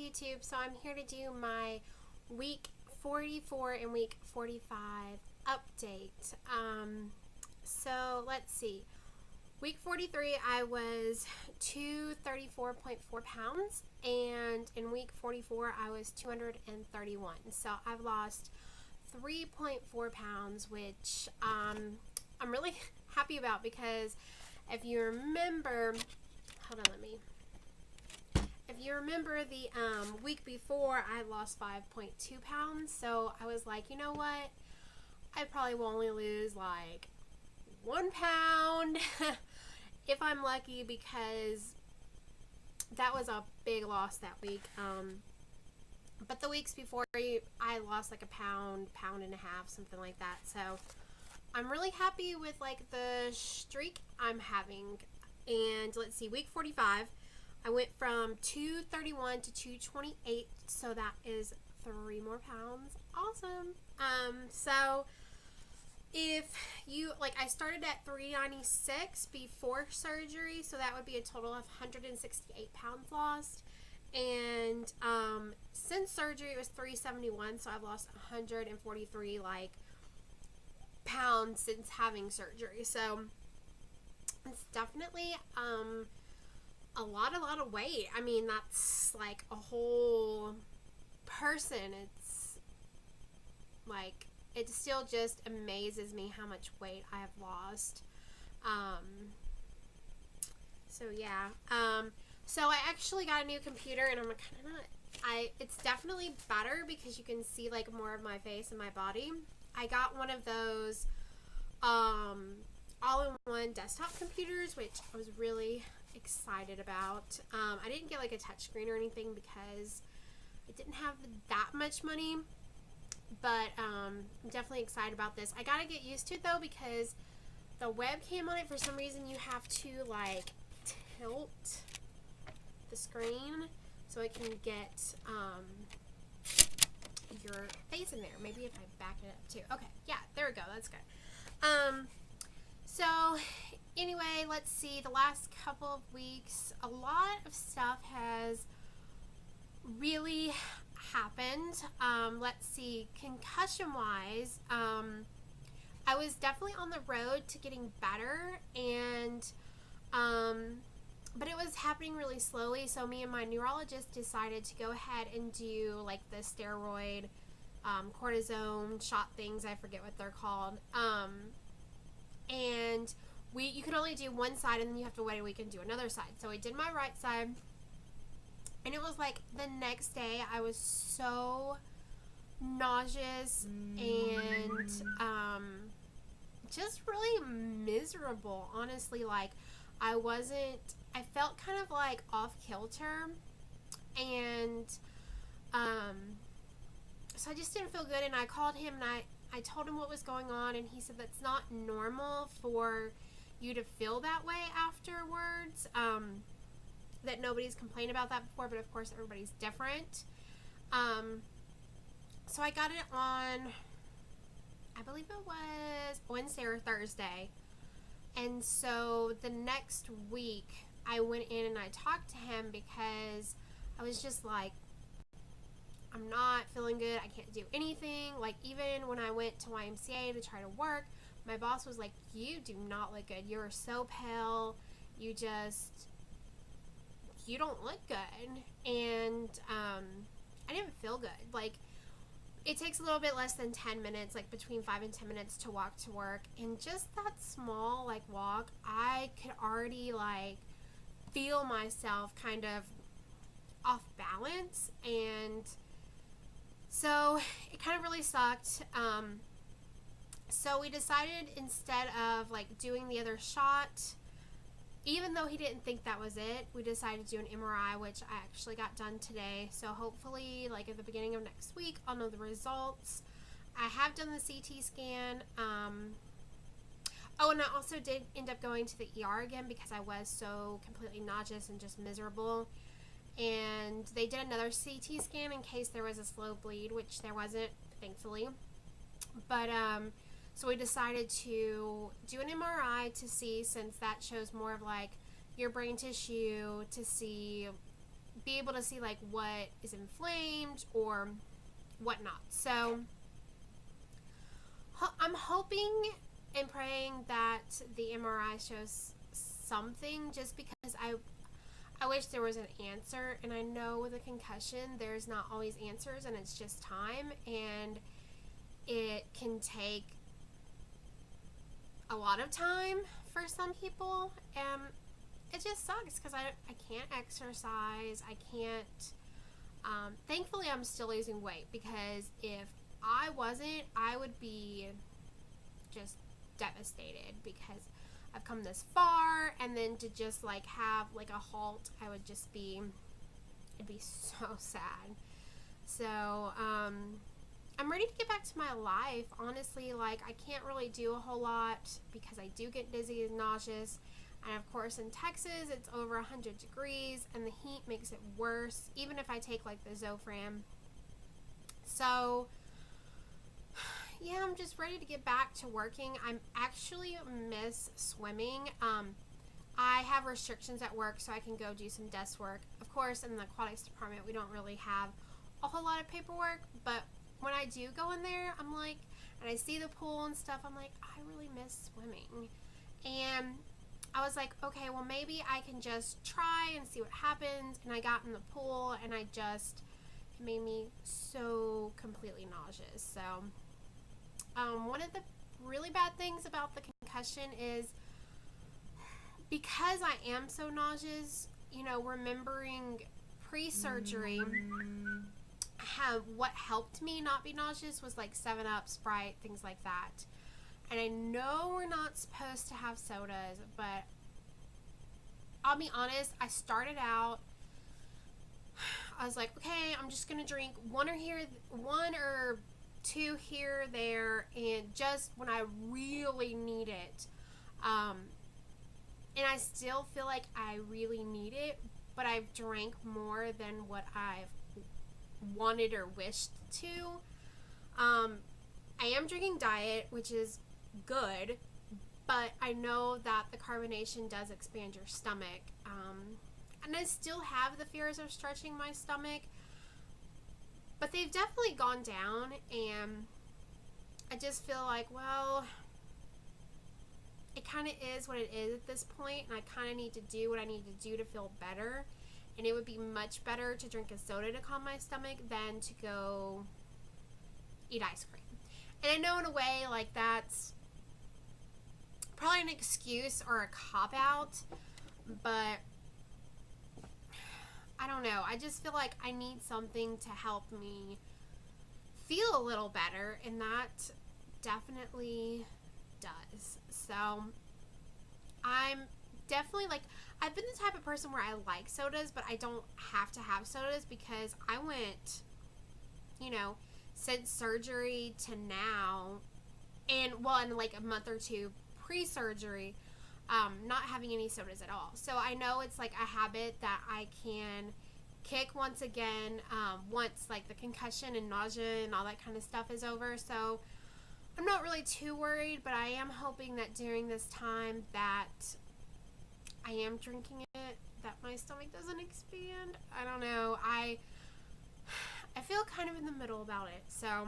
YouTube. So I'm here to do my week 44 and week 45 update. So let's see. Week 43 I was 234.4 pounds, and in week 44 I was 231. So I've lost 3.4 pounds, which I'm really happy about, because if you remember, if you remember the week before, I lost 5.2 pounds. So I was like, you know what? I probably will only lose like 1 pound if I'm lucky, because that was a big loss that week. But the weeks before, I lost like a pound and a half, something like that. So I'm really happy with like the streak I'm having. And let's see, week 45, I went from 231 to 228, so that is 3 more pounds. Awesome. So if you, like, I started at 396 before surgery, so that would be a total of 168 pounds lost. And since surgery, it was 371, so I've lost 143 like pounds since having surgery. So it's definitely a lot of weight. I mean, that's like a whole person. It's like, it still just amazes me how much weight I have lost. So yeah. So I actually got a new computer, and I'm kind of not, it's definitely better because you can see like more of my face and my body. I got one of those all-in-one desktop computers, which I was really excited about. I didn't get like a touchscreen or anything because I didn't have that much money, but I'm definitely excited about this. I gotta get used to it though, because the webcam on it, for some reason you have to like tilt the screen so it can get your face in there. Maybe if I back it up too. Okay, yeah, there we go, that's good. So anyway, let's see, the last couple of weeks, a lot of stuff has really happened. Let's see, concussion wise, I was definitely on the road to getting better, and but it was happening really slowly. So me and my neurologist decided to go ahead and do like the steroid cortisone shot things, I forget what they're called, and you can only do one side, and then you have to wait a week and do another side. So I did my right side, and it was like the next day I was so nauseous and just really miserable, honestly. Like I felt kind of like off kilter, and so I just didn't feel good. And I called him, and I told him what was going on, and he said that's not normal for you to feel that way afterwards, that nobody's complained about that before, but of course everybody's different. So I got it on, I believe it was Wednesday or Thursday, and so the next week I went in and I talked to him, because I was just like, I'm not feeling good, I can't do anything. Like, even when I went to YMCA to try to work, my boss was like, you do not look good, you're so pale, you don't look good. And I didn't feel good. Like, it takes a little bit less than 10 minutes, like between 5 and 10 minutes to walk to work, and just that small like walk, I could already like feel myself kind of off balance, and so it kind of really sucked. So we decided, instead of like doing the other shot, even though he didn't think that was it, we decided to do an MRI, which I actually got done today. So hopefully, like at the beginning of next week, I'll know the results. I have done the CT scan. Oh, and I also did end up going to the ER again, because I was so completely nauseous and just miserable. And they did another CT scan in case there was a slow bleed, which there wasn't, thankfully. But so we decided to do an MRI to see, since that shows more of like your brain tissue, to see be able to see like what is inflamed or whatnot. So I'm hoping and praying that the MRI shows something, just because I wish there was an answer. And I know with a concussion there's not always answers, and it's just time, and it can take a lot of time for some people, and it just sucks because I can't exercise. I can't thankfully I'm still losing weight, because if I wasn't, I would be just devastated, because I've come this far, and then to just like have like a halt, I would just be, it'd be so sad. So I'm ready to get back to my life. Honestly, like I can't really do a whole lot because I do get dizzy and nauseous, and of course in Texas it's over 100 degrees and the heat makes it worse, even if I take like the Zofran. So yeah, I'm just ready to get back to working. I'm actually miss swimming. I have restrictions at work, so I can go do some desk work. Of course, in the aquatics department, we don't really have a whole lot of paperwork, but when I do go in there, I'm like, and I see the pool and stuff, I'm like, I really miss swimming. And I was like, okay, well maybe I can just try and see what happens. And I got in the pool, and it made me so completely nauseous. So one of the really bad things about the concussion is, because I am so nauseous, you know, remembering pre-surgery, what helped me not be nauseous was like 7-Up, Sprite, things like that. And I know we're not supposed to have sodas, but I'll be honest, I started out, I was like, okay, I'm just gonna drink one or two here or there, and just when I really need it. And I still feel like I really need it, but I've drank more than what I've wanted or wished to. I am drinking diet, which is good, but I know that the carbonation does expand your stomach. And I still have the fears of stretching my stomach, but they've definitely gone down, and I just feel like, well, it kind of is what it is at this point, and I kind of need to do what I need to do to feel better. And it would be much better to drink a soda to calm my stomach than to go eat ice cream. And I know in a way, like, that's probably an excuse or a cop-out, but I don't know. I just feel like I need something to help me feel a little better, and that definitely does. So I'm definitely, like, I've been the type of person where I like sodas, but I don't have to have sodas, because I went, you know, since surgery to now, and well, in like a month or two pre-surgery, not having any sodas at all. So I know it's like a habit that I can kick once again, once like the concussion and nausea and all that kind of stuff is over. So I'm not really too worried, but I am hoping that during this time that I am drinking it, that my stomach doesn't expand. I don't know. I feel kind of in the middle about it. So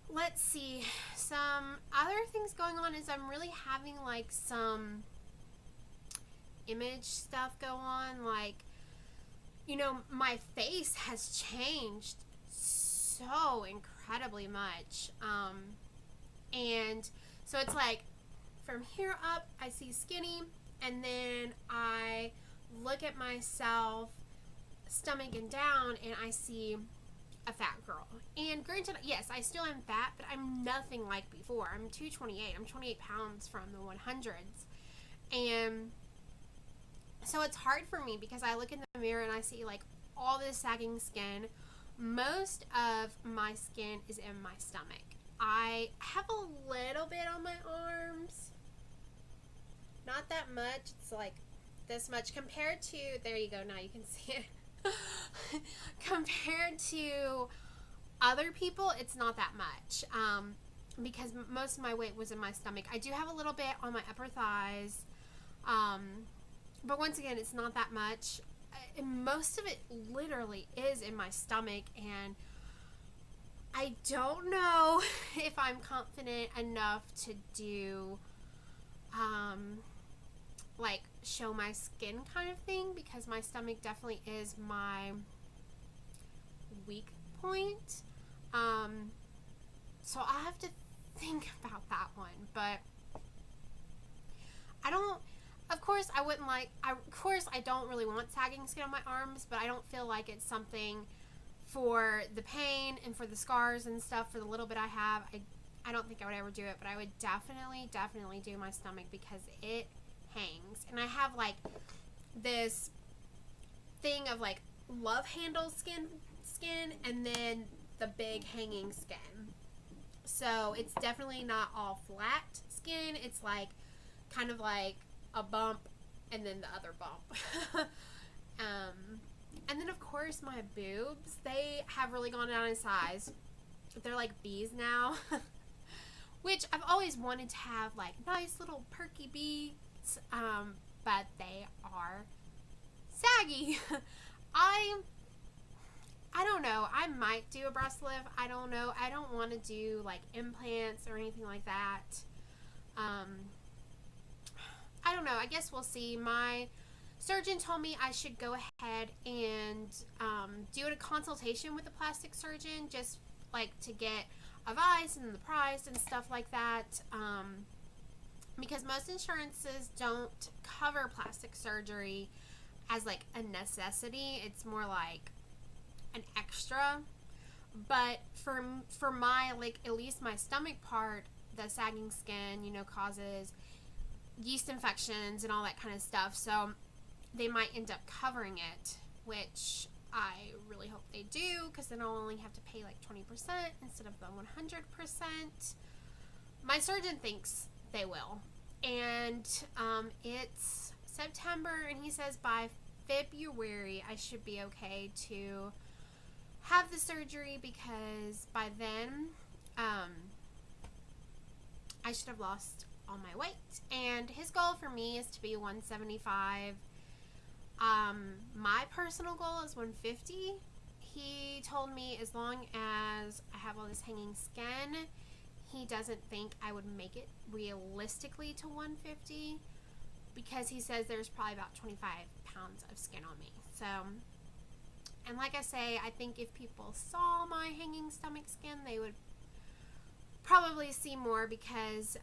let's see. Some other things going on is I'm really having like some image stuff go on. Like, you know, my face has changed so incredibly much. And so it's like from here up, I see skinny, and then I look at myself stomach and down, and I see a fat girl. And granted, yes, I still am fat, but I'm nothing like before. I'm 228. I'm 28 pounds from the 100s. And so it's hard for me, because I look in the mirror and I see like all this sagging skin. Most of my skin is in my stomach. I have a little bit on my arms. Not that much. It's like this much compared to, there you go, now you can see it. Compared to other people, it's not that much, because most of my weight was in my stomach. I do have a little bit on my upper thighs, But once again, it's not that much. Most of it literally is in my stomach, and I don't know if I'm confident enough to do like show my skin kind of thing, because my stomach definitely is my weak point. So I have to think about that one. But I don't, of course I wouldn't like, of course I don't really want sagging skin on my arms, but I don't feel like it's something for the pain and for the scars and stuff. For the little bit I have, I don't think I would ever do it, but I would definitely do my stomach, because it hangs. And I have like this thing of like love handle skin and then the big hanging skin. So it's definitely not all flat skin. It's like kind of like a bump and then the other bump. And then of course my boobs, they have really gone down in size. They're like bees now. Which I've always wanted to have like nice little perky bees, but they are saggy. I don't know. I might do a breast lift. I don't know. I don't want to do like implants or anything like that. I don't know. I guess we'll see. My surgeon told me I should go ahead and do a consultation with a plastic surgeon, just like to get advice and the price and stuff like that, because most insurances don't cover plastic surgery as like a necessity. It's more like an extra. But for my, like, at least my stomach part, the sagging skin, you know, causes yeast infections and all that kind of stuff, so they might end up covering it, which I really hope they do, because then I'll only have to pay like 20% instead of the 100%. My surgeon thinks they will. And it's September, and he says by February I should be okay to have the surgery, because by then I should have lost all my weight. And his goal for me is to be 175. My personal goal is 150. He told me as long as I have all this hanging skin, he doesn't think I would make it realistically to 150, because he says there's probably about 25 pounds of skin on me. So, and like I say, I think if people saw my hanging stomach skin, they would probably see more, because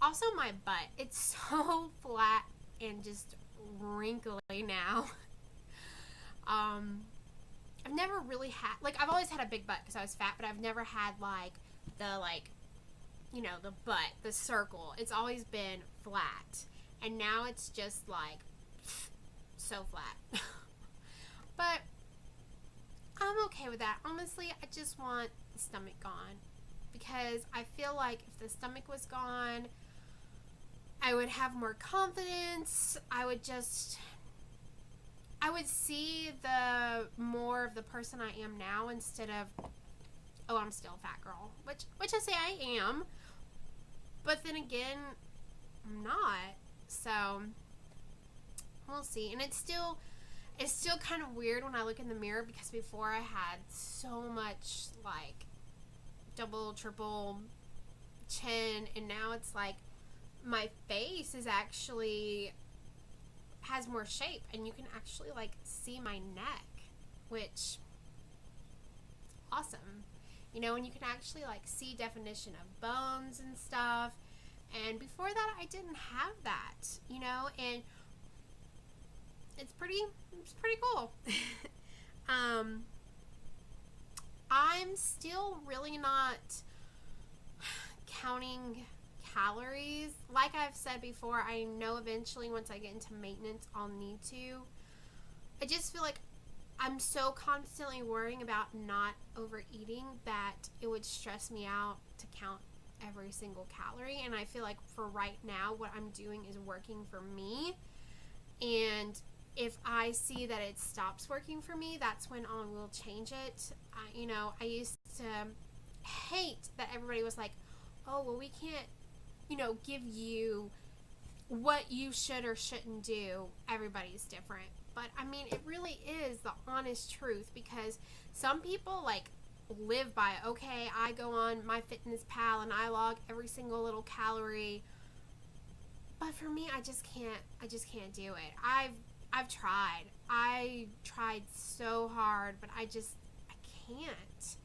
also my butt, it's so flat and just wrinkly now. I've never really had, like, I've always had a big butt because I was fat, but I've never had like the, like, you know, the butt, the circle. It's always been flat, and now it's just like so flat. But I'm okay with that. Honestly, I just want the stomach gone, because I feel like if the stomach was gone, I would have more confidence. I would see the more of the person I am now, instead of, oh, I'm still a fat girl, which I say I am, but then again, I'm not. So we'll see. And it's still kind of weird when I look in the mirror, because before I had so much like double, triple chin, and now it's like my face is actually has more shape, and you can actually like see my neck, which is awesome, you know, and you can actually like see definition of bones and stuff. And before that, I didn't have that, you know, and it's pretty cool. I'm still really not counting calories. Like I've said before, I know eventually once I get into maintenance I'll need to. I just feel like I'm so constantly worrying about not overeating that it would stress me out to count every single calorie. And I feel like for right now, what I'm doing is working for me, and if I see that it stops working for me, that's when I will change it. You know, I used to hate that everybody was like, oh, well, we can't, you know, give you what you should or shouldn't do. Everybody's different. But I mean, it really is the honest truth, because some people like live by, okay, I go on MyFitnessPal and I log every single little calorie. But for me, I just can't do it. I've tried. I tried so hard, but I can't.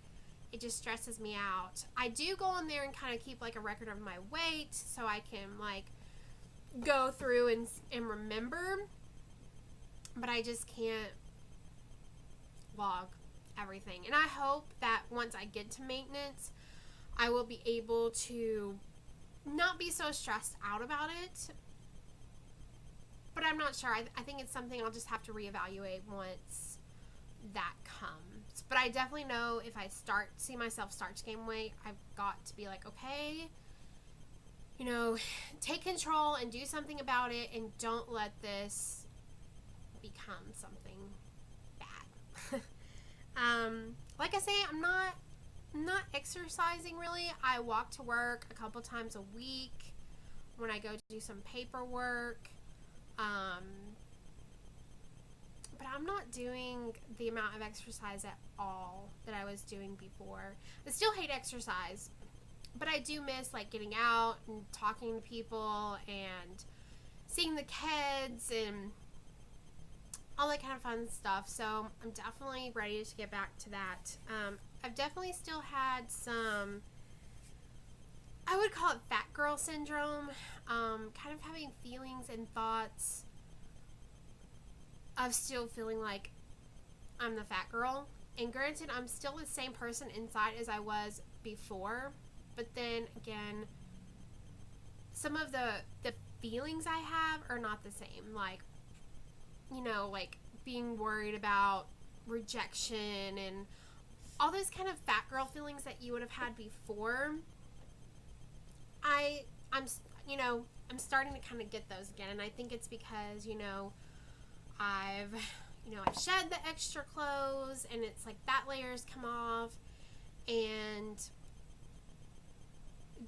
It just stresses me out. I do go on there and kind of keep like a record of my weight so I can like go through and remember, but I just can't log everything. And I hope that once I get to maintenance, I will be able to not be so stressed out about it. But I'm not sure. I think it's something I'll just have to reevaluate once that comes. But I definitely know if I see myself start to gain weight, I've got to be like, okay, you know, take control and do something about it, and don't let this become something bad. Like I say, I'm not exercising really. I walk to work a couple times a week when I go to do some paperwork. But I'm not doing the amount of exercise at all that I was doing before. I still hate exercise, but I do miss like getting out and talking to people and seeing the kids and all that kind of fun stuff. So I'm definitely ready to get back to that. I've definitely still had some, I would call it fat girl syndrome, kind of having feelings and thoughts of still feeling like I'm the fat girl. And granted, I'm still the same person inside as I was before, but then again, some of the feelings I have are not the same. Like, you know, like being worried about rejection and all those kind of fat girl feelings that you would have had before. I'm starting to kind of get those again, and I think it's because, I've shed the extra clothes, and it's like that layer's come off, and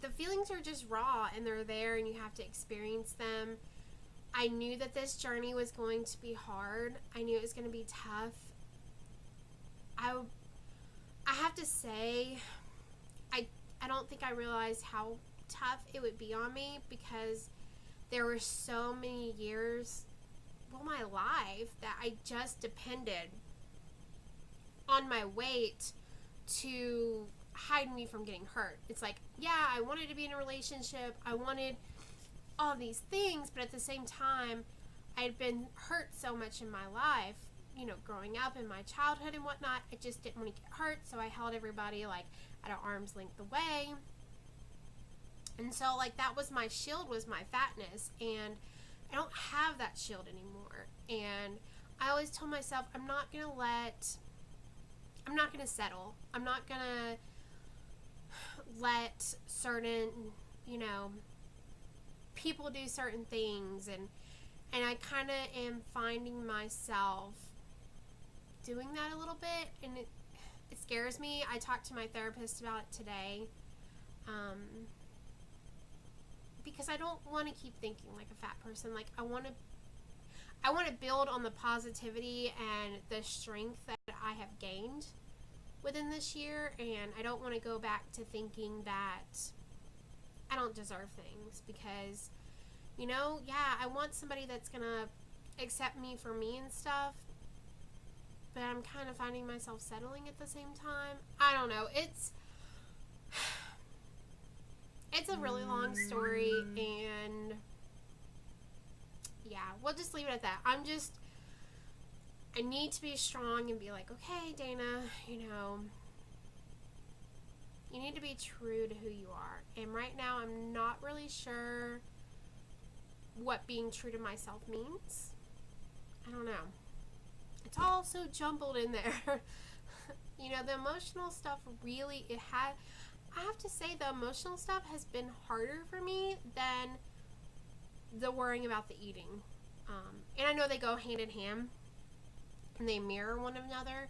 the feelings are just raw, and they're there, and you have to experience them. I knew that this journey was going to be hard. I knew it was going to be tough. I have to say, I don't think I realized how tough it would be on me, because there were so many years, my life, that I just depended on my weight to hide me from getting hurt. It's like, yeah, I wanted to be in a relationship, I wanted all these things, but at the same time, I had been hurt so much in my life, growing up in my childhood and whatnot. I just didn't want to get hurt, so I held everybody like at an arm's length away. And so like that was my shield, was my fatness, and I don't have that shield anymore. And I always told myself, I'm not going to settle. I'm not going to let certain, people do certain things. And I kind of am finding myself doing that a little bit. And it scares me. I talked to my therapist about it today. Because I don't want to keep thinking like a fat person. Like I want to build on the positivity and the strength that I have gained within this year, and I don't want to go back to thinking that I don't deserve things, because I want somebody that's gonna accept me for me and stuff, but I'm kind of finding myself settling at the same time. I don't know, it's a really long story, and yeah, we'll just leave it at that. I need to be strong and be like, okay, Dana, you need to be true to who you are. And right now, I'm not really sure what being true to myself means. I don't know. It's all so jumbled in there. The emotional stuff really, I have to say, the emotional stuff has been harder for me than the worrying about the eating. And I know they go hand in hand and they mirror one another,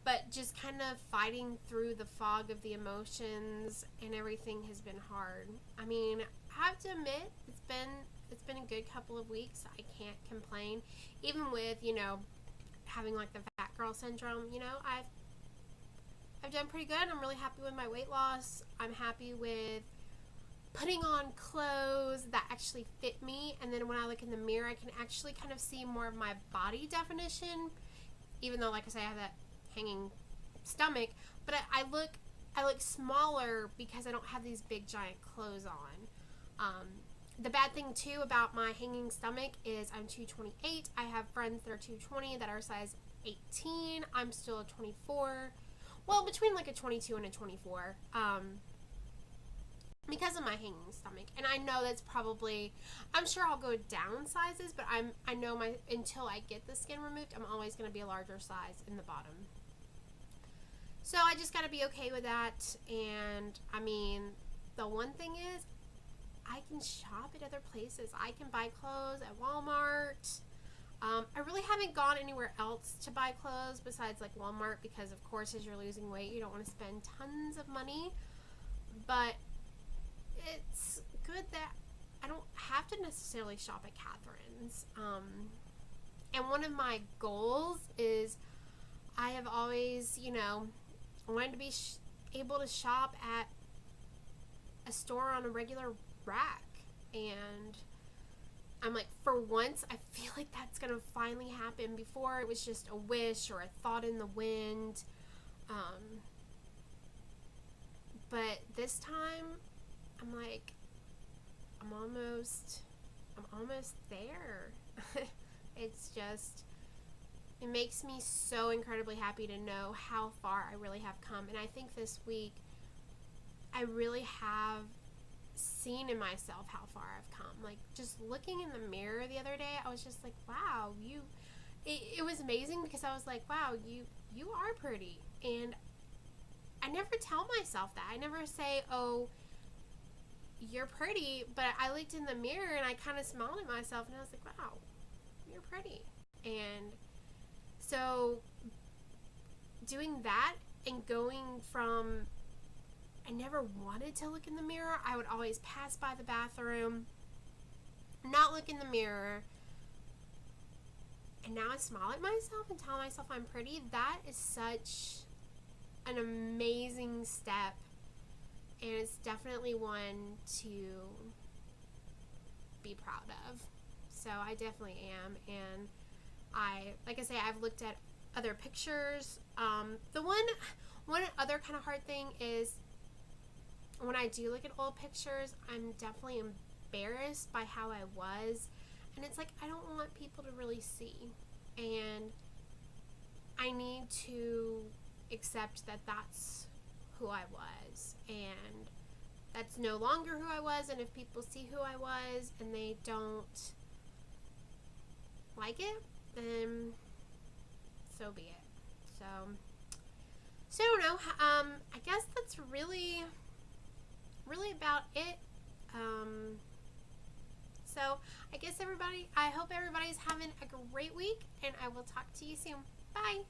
but just kind of fighting through the fog of the emotions and everything has been hard. I mean, I have to admit, it's been a good couple of weeks. I can't complain. Even with, having like the fat girl syndrome, I've done pretty good. I'm really happy with my weight loss. I'm happy with putting on clothes that actually fit me, and then when I look in the mirror, I can actually kind of see more of my body definition, even though, like I say, I have that hanging stomach, but I look smaller because I don't have these big giant clothes on. The bad thing too about my hanging stomach is I'm 228. I have friends that are 220 that are size 18. I'm still a 24. Well, between like a 22 and a 24. Because of my hanging stomach. And I know that's probably, I'm sure I'll go down sizes, but I know until I get the skin removed, I'm always going to be a larger size in the bottom. So I just got to be okay with that. And I mean, the one thing is, I can shop at other places. I can buy clothes at Walmart. I really haven't gone anywhere else to buy clothes besides like Walmart, because of course as you're losing weight, you don't want to spend tons of money. But it's good that I don't have to necessarily shop at Catherine's. And one of my goals is I have always, wanted to be able to shop at a store on a regular rack. And I'm like, for once, I feel like that's going to finally happen. Before, it was just a wish or a thought in the wind. But this time, I'm like, I'm almost there. It's just, it makes me so incredibly happy to know how far I really have come. And I think this week, I really have seen in myself how far I've come. Like, just looking in the mirror the other day, I was just like, wow, it was amazing, because I was like, wow, you are pretty. And I never tell myself that. I never say, oh, you're pretty, but I looked in the mirror and I kind of smiled at myself and I was like, wow, you're pretty. And so doing that and going from, I never wanted to look in the mirror. I would always pass by the bathroom, not look in the mirror, and now I smile at myself and tell myself I'm pretty. That is such an amazing step. And it's definitely one to be proud of. So I definitely am. And like I say, I've looked at other pictures. The one other kind of hard thing is when I do look at old pictures, I'm definitely embarrassed by how I was. And it's like, I don't want people to really see. And I need to accept that that's who I was, and that's no longer who I was. And if people see who I was and they don't like it, then so be it. So I don't know. I guess that's really about it. So I guess I hope everybody's having a great week, and I will talk to you soon. Bye.